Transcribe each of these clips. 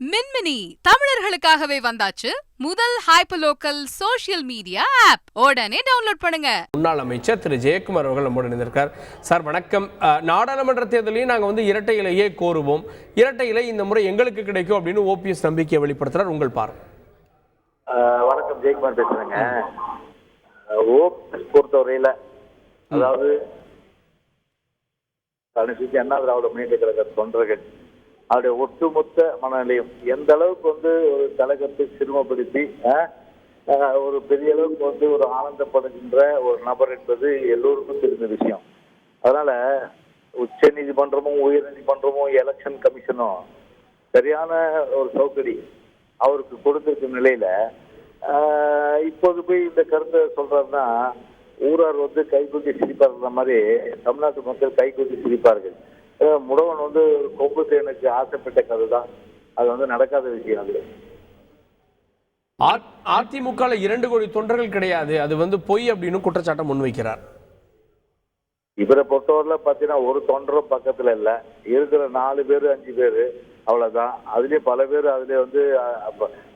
மின்மினி தமிழர்களுக்காகவே வந்தாச்சு முதல் hyperlocal social media app. உடனே டவுன்லோட் பண்ணுங்க. முன்னாள் அமைச்சர் திரு ஜெயக்குமார் அவர்கள் நம்மோடு இணைந்திருக்கார். சார் வணக்கம். நாடாளுமன்ற தேர்தலையும் நாங்கள் இரட்டை இலையே கோருவோம், இரட்டை இலை இந்த முறை எங்களுக்கு கிடைக்கும் அப்படின்னு ஓபிஎஸ் நம்பிக்கையை வெளிப்படுத்துறார். உங்கள் பார்வை. வணக்கம், ஜெயக்குமார் பேசுறேங்க. ஓபிஎஸ் பொறுத்தவரையில அதாவது அண்ணா திராவிட முன்னேற்ற கழக தொண்டர்கள் அவருடைய ஒட்டுமொத்த மனநிலையும் எந்த அளவுக்கு ஒரு கழகத்தை சிறுமப்படுத்தி ஒரு பெரிய அளவுக்கு ஒரு ஆனந்தப்படுகின்ற ஒரு நபர் என்பது எல்லோருக்கும் தெரிந்த விஷயம். அதனால உச்ச நீதிமன்றமும் உயர் நீதிமன்றமும் எலெக்ஷன் கமிஷனும் சரியான ஒரு சௌகரி அவருக்கு கொடுத்திருக்கும் நிலையில இப்போது போய் இந்த கருத்தை சொல்றாருன்னா ஊரார் கைகூட்டி சிரிப்பார்ன்ற மாதிரி தமிழ்நாட்டு மக்கள் கைகூட்டி சிரிப்பார்கள். முடவன் கொம்பு தேனுக்கு ஆசைப்பட்ட கதை தான், அது நடக்காத விஷயம். அது அதிமுக 2 கோடி தொண்டர்கள் கிடையாது, அது பொய் அப்படின்னு குற்றச்சாட்டை முன்வைக்கிறார். இவரை பொறுத்தவரையில பாத்தீங்கன்னா ஒரு தொண்டரும் பக்கத்துல இல்ல, இருக்கிற 4 பேரு 5 பேரு அவ்வளவுதான். அதுலயே பல பேர் அதுல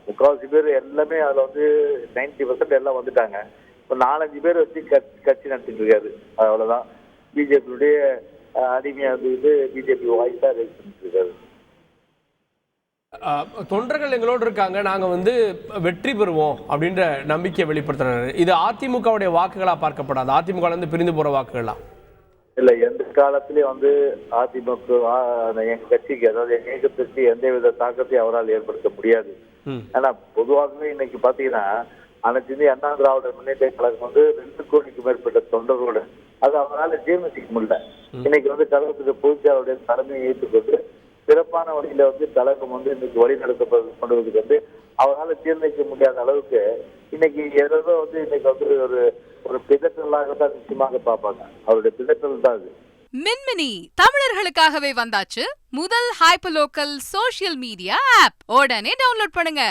முக்காவாசி பேர் எல்லாமே அதுல 90% எல்லாம் வந்துட்டாங்க. இப்போ 4-5 பேர் வச்சு கட்சி நடத்திட்டு இருக்காரு, அவ்வளவுதான். பிஜேபியுடைய அடிமையா பிஜேபி வாய்ஸா பண்ணிட்டு இருக்காரு. தொண்டர்கள் எங்களோடு இருக்காங்க, நாங்க வெற்றி பெறுவோம் அப்படின்ற நம்பிக்கை வெளிப்படுத்துறாரு. இது அதிமுகவுடைய வாக்குகளா பார்க்கப்படாது, அதிமுக பிரிந்து போற வாக்குகளா? இல்ல, எந்த காலத்திலயும் அதிமுக எங்க கட்சிக்கு, அதாவது எங்க இயக்கத்திற்கு எந்தவித தாக்கத்தையும் அவரால் ஏற்படுத்த முடியாது. ஏன்னா பொதுவாகவே இன்னைக்கு பாத்தீங்கன்னா அனைத்து இந்திய அண்ணா திராவிட முன்னேற்ற கழகம் 2 கோடிக்கு மேற்பட்ட தொண்டர்களோட அது அவரால் ஜீர்ணிக்க முடியல. இன்னைக்கு கழகத்துக்கு பொதுச்செயலாளருடைய தலைமையை ஏற்றுக்கொண்டு சிறப்பான வழியில கழகம் இன்னைக்கு வழி நடத்தப்படுவதற்கு அவரால் ஜீர்ணிக்க முடியாத அளவுக்கு இன்னைக்கு ஏதோ இன்னைக்கு ஒரு பிதற்றலாக தான் நிச்சயமாக பார்ப்பாங்க. அவருடைய பிதற்றல் தான் அது. மின்மினி தமிழர்களுக்காகவே வந்தாச்சு முதல் ஹைப்பர்லோக்கல் சோஷியல் மீடியா ஆப். உடனே டவுன்லோட் பண்ணுங்க.